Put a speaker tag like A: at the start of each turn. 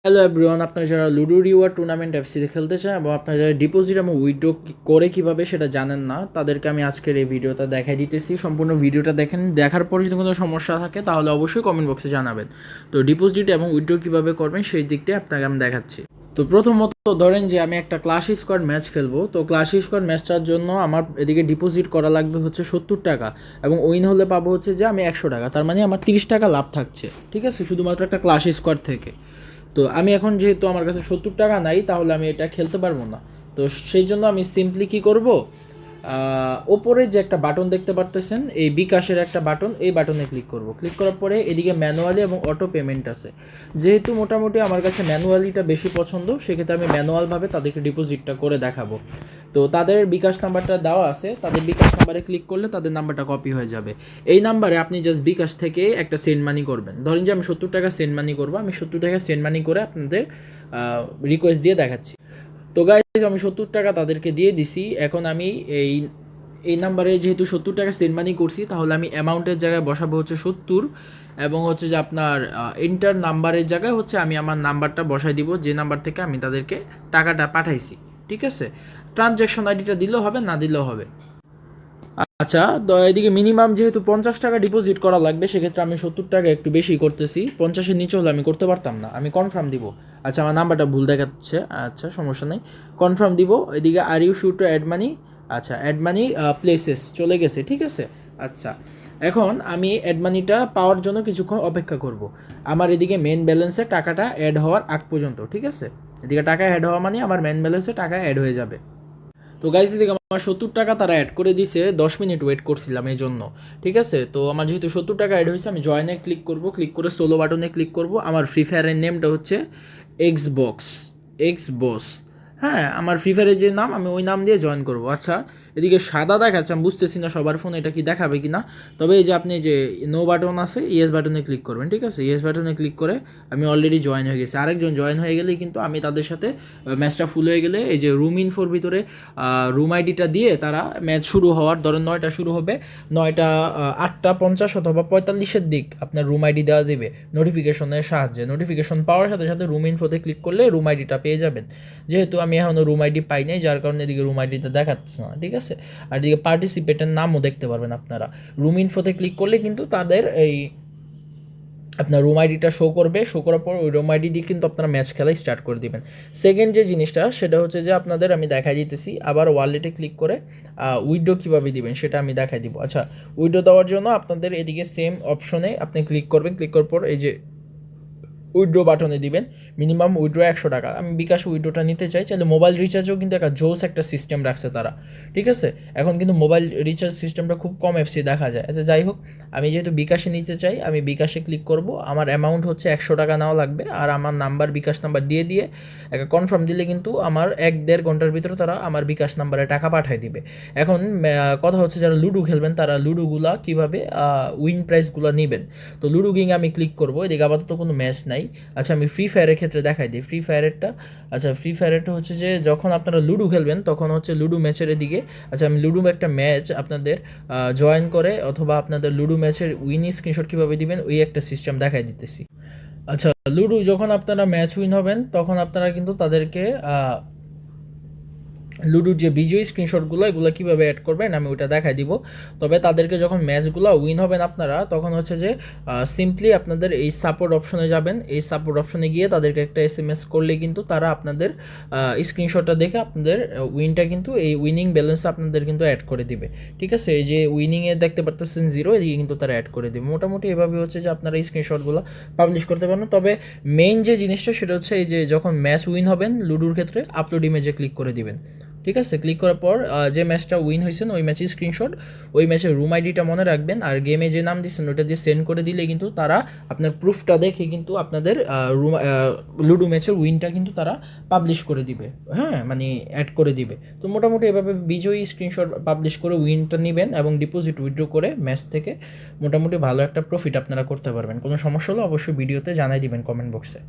A: Hello everyone, আপনারা যারা ludo reward tournament এফসিতে খেলতে চান এবং আপনারা যারা ডিপোজিট এবং উইথড্র করে কীভাবে সেটা জানেন না, তাদেরকে আমি আজকের এই ভিডিওটা দেখাই দিতেছি। সম্পূর্ণ ভিডিওটা দেখেন, দেখার পর যদি কোনো সমস্যা থাকে তাহলে অবশ্যই কমেন্ট বক্সে জানাবেন। তো ডিপোজিট এবং উইথড্র কীভাবে করবেন সেই দিকটা আপনাকে আমি দেখাচ্ছি। তো প্রথমত ধরেন যে আমি একটা ক্লাস স্কোয়াড ম্যাচ খেলবো। তো ক্লাস স্কোয়াড ম্যাচটার জন্য আমার এদিকে ডিপোজিট করা লাগবে হচ্ছে 70 টাকা এবং উইন হলে পাবো হচ্ছে যে আমি 100 টাকা, তার মানে আমার 30 টাকা লাভ থাকছে। ঠিক আছে, শুধুমাত্র একটা ক্লাস স্কোয়াড থেকে। তো আমি এখন যেহেতু আমার কাছে 70 টাকা নাই, তাহলে আমি এটা খেলতে পারবো না। তো সেই জন্য আমি সিম্পলি কী করব, ওপরে যে একটা বাটন দেখতে পারতেছেন, এই বিকাশের একটা বাটন, এই বাটনে ক্লিক করব। ক্লিক করার পরে এদিকে ম্যানুয়ালি এবং অটো পেমেন্ট আছে। যেহেতু মোটামুটি আমার কাছে ম্যানুয়ালিটা বেশি পছন্দ, সেক্ষেত্রে আমি ম্যানুয়ালভাবে তাদেরকে ডিপোজিটটা করে দেখাবো। তো তাদের বিকাশ নাম্বারটা দেওয়া আছে, তাদের বিকাশ নাম্বারে ক্লিক করলে তাদের নাম্বারটা কপি হয়ে যাবে। এই নাম্বারে আপনি জাস্ট বিকাশ থেকে একটা সেন্ড মানি করবেন। ধরেন যে আমি 70 টাকা সেন্ড মানি করবো, আমি 70 টাকা সেন্ড মানি করে আপনাদের রিকোয়েস্ট দিয়ে দেখাচ্ছি। তো গাইজ আমি 70 টাকা তাদেরকে দিয়ে দিছি। এখন আমি এই নাম্বারে যেহেতু 70 টাকা সেন্ড মানি করছি, তাহলে আমি অ্যামাউন্টের জায়গায় বসাবো হচ্ছে 70 এবং হচ্ছে যে আপনার এন্টার নাম্বারের জায়গায় হচ্ছে আমি আমার নাম্বারটা বসাই দিব, যে নাম্বার থেকে আমি তাদেরকে টাকাটা পাঠাইছি। ঠিক আছে, ট্রানজ্যাকশন আইডিটা দিলেও হবে, না দিলেও হবে। আচ্ছা, তো এদিকে মিনিমাম যেহেতু 50 টাকা ডিপোজিট করা লাগবে, সেক্ষেত্রে আমি 70 টাকা একটু বেশি করতেছি। 50-এর নিচে হলে আমি করতে পারতাম না, আমি কনফার্ম দিব। আচ্ছা, আমার নাম্বারটা ভুল দেখাচ্ছে, আচ্ছা সমস্যা নেই, কনফার্ম দিব। এদিকে আর you should to add money, আচ্ছা অ্যাড মানি প্লেসেস চলে গেছে। ঠিক আছে, আচ্ছা এখন আমি অ্যাড মানিটা পাওয়ার জন্য কিছুক্ষণ অপেক্ষা করব। আমার এদিকে মেন ব্যালেন্সে টাকাটা অ্যাড হওয়ার আগ পর্যন্ত। ঠিক আছে, এদিকে টাকা অ্যাড হওয়া মানে আমার মেন ব্যালেন্সে টাকা অ্যাড হয়ে যাবে। তো গাইস এদিকে আমার 70 টাকা তারা অ্যাড করে দিছে, 10 মিনিট ওয়েট করছিলাম এই জন্য। ঠিক আছে, তো আমার যেহেতু 70 টাকা অ্যাড হয়েছে, আমি জয়েনে ক্লিক করব। ক্লিক করে সোলো বাটনে ক্লিক করব। আমার ফ্রি ফায়ারের নেমটা হচ্ছে এক্স বস। হ্যাঁ, আমার ফ্রি ফায়ারের যে নাম, আমি ওই নাম দিয়ে জয়েন করব। আচ্ছা, এদিকে সাদা দেখাচ্ছে, আমি বুঝতেছি না সবার ফোনে এটা কি দেখাবে কি না। তবে এই যে আপনি যে নো বাটন আছে, ইয়েস বাটনে ক্লিক করবেন। ঠিক আছে, ইয়েস বাটনে ক্লিক করে আমি অলরেডি জয়েন হয়ে গেছি। আরেকজন জয়েন হয়ে গেলেই কিন্তু আমি তাদের সাথে ম্যাচটা ফুল হয়ে গেলে এই যে রুম ইনফোর ভিতরে রুম আইডিটা দিয়ে তারা ম্যাচ শুরু হওয়ার, ধরেন 9টা শুরু হবে, 8:50 অথবা 45-এর দিক আপনার রুম আইডি দেওয়া দেবে নোটিফিকেশনের সাহায্যে। নোটিফিকেশন পাওয়ার সাথে সাথে রুম ইনফোতে ক্লিক করলে রুম আইডিটা পেয়ে যাবেন। যেহেতু আমি এখনও রুম আইডি পাই নাই, যার কারণে এদিকে রুম আইডিটা দেখাচ্ছে না। ঠিক আছে, আর এদিকে পার্টিসিপেটের নামও দেখতে পারবেন আপনারা। রুম ইনফোতে ক্লিক করলে কিন্তু তাদের এই আপনার রুম আইডিটা শো করবে। শো করার পর ওই রুম আইডি দিয়ে কিন্তু আপনারা ম্যাচ খেলাই স্টার্ট করে দিবেন। সেকেন্ড যে জিনিসটা, সেটা হচ্ছে যে আপনাদের আমি দেখাই দিতেছি, আবার ওয়ালেটে ক্লিক করে উইথড্র কীভাবে দিবেন সেটা আমি দেখাই দিব। আচ্ছা, উইথড্র দেওয়ার জন্য আপনাদের এদিকে সেম অপশনে আপনি ক্লিক করবেন। ক্লিক করার পর এই যে উইথড্র বাটনে দিবেন। মিনিমাম উইথড্র 100 টাকা। আমি বিকাশ উইথড্রটা নিতে চাই, চাইলে মোবাইল রিচার্জও কিন্তু একটা জোস একটা সিস্টেম রাখছে তারা। ঠিক আছে, এখন কিন্তু মোবাইল রিচার্জ সিস্টেমটা খুব কম এফসি দেখা যায়। আচ্ছা যাই হোক, আমি যেহেতু বিকাশে নিতে চাই, আমি বিকাশে ক্লিক করব। আমার অ্যামাউন্ট হচ্ছে 100 টাকা নেওয়া লাগবে, আর আমার নাম্বার, বিকাশ নাম্বার দিয়ে একটা কনফার্ম দিলে কিন্তু আমার 1-1.5 ঘন্টার ভিতরে তারা আমার বিকাশ নাম্বারে টাকা পাঠিয়ে দিবে। এখন কথা হচ্ছে যারা লুডো খেলবেন তারা লুডোগুলা কীভাবে উইন প্রাইসগুলো নেবেন। তো লুডো গেম আমি ক্লিক করবো। এদিকে আপাতত কোনো ম্যাচ নাই। আচ্ছা, আমি ফ্রি ফায়ারের ক্ষেত্রে দেখাই দিই ফ্রি ফায়ারেরটা। আচ্ছা, ফ্রি ফায়ারেরটা হচ্ছে যে যখন আপনারা লুডো খেলবেন তখন হচ্ছে লুডো ম্যাচের এদিকে, আচ্ছা আমি লুডো একটা ম্যাচ আপনাদের জয়েন করে অথবা আপনাদের লুডো ম্যাচের উইনিং স্ক্রিনশট কীভাবে দিবেন ওই একটা সিস্টেম দেখাই দিতেছি। আচ্ছা, লুডো যখন আপনারা ম্যাচ উইন হবেন তখন আপনারা কিন্তু তাদেরকে লুডোর যে বিজয়ী স্ক্রিনশটগুলো, এগুলো কীভাবে অ্যাড করবেন আমি ওটা দেখাই দিব। তবে তাদেরকে যখন ম্যাচগুলো উইন হবেন আপনারা, তখন হচ্ছে যে সিম্পলি আপনাদের এই সাপোর্ট অপশনে যাবেন। এই সাপোর্ট অপশনে গিয়ে তাদেরকে একটা SMS করলে কিন্তু তারা আপনাদের স্ক্রিনশটটা দেখে আপনাদের উইনটা কিন্তু এই উইনিং ব্যালেন্স আপনাদের কিন্তু অ্যাড করে দিবে। ঠিক আছে, এই যে উইনিংয়ে দেখতে পারতেছেন 0, এদিকে কিন্তু তারা অ্যাড করে দেবে। মোটামুটি এভাবে হচ্ছে যে আপনারা এই স্ক্রিনশটগুলো পাবলিশ করতে পারেন। তবে মেইন যে জিনিসটা সেটা হচ্ছে এই যে যখন ম্যাচ উইন হবেন লুডোর ক্ষেত্রে আপলোড ইমেজে ক্লিক করে দিবেন। ঠিক আছে, ক্লিক করার পর যে ম্যাচটা উইন হয়েছেন ওই ম্যাচের স্ক্রিনশট, ওই ম্যাচের রুম আইডিটা মনে রাখবেন, আর গেমে যে নাম দিচ্ছেন ওটা দিয়ে সেন্ড করে দিলে কিন্তু তারা আপনার প্রুফটা দেখে কিন্তু আপনাদের লুডো ম্যাচের উইনটা কিন্তু তারা পাবলিশ করে দিবে। হ্যাঁ, মানে অ্যাড করে দিবে। তো মোটামুটি এভাবে বিজয়ী স্ক্রিনশট পাবলিশ করে উইনটা নেবেন এবং ডিপোজিট উইথড্র করে ম্যাচ থেকে মোটামুটি ভালো একটা প্রফিট আপনারা করতে পারবেন। কোনো সমস্যা হলে অবশ্যই ভিডিওতে জানাই দিবেন কমেন্ট বক্সে।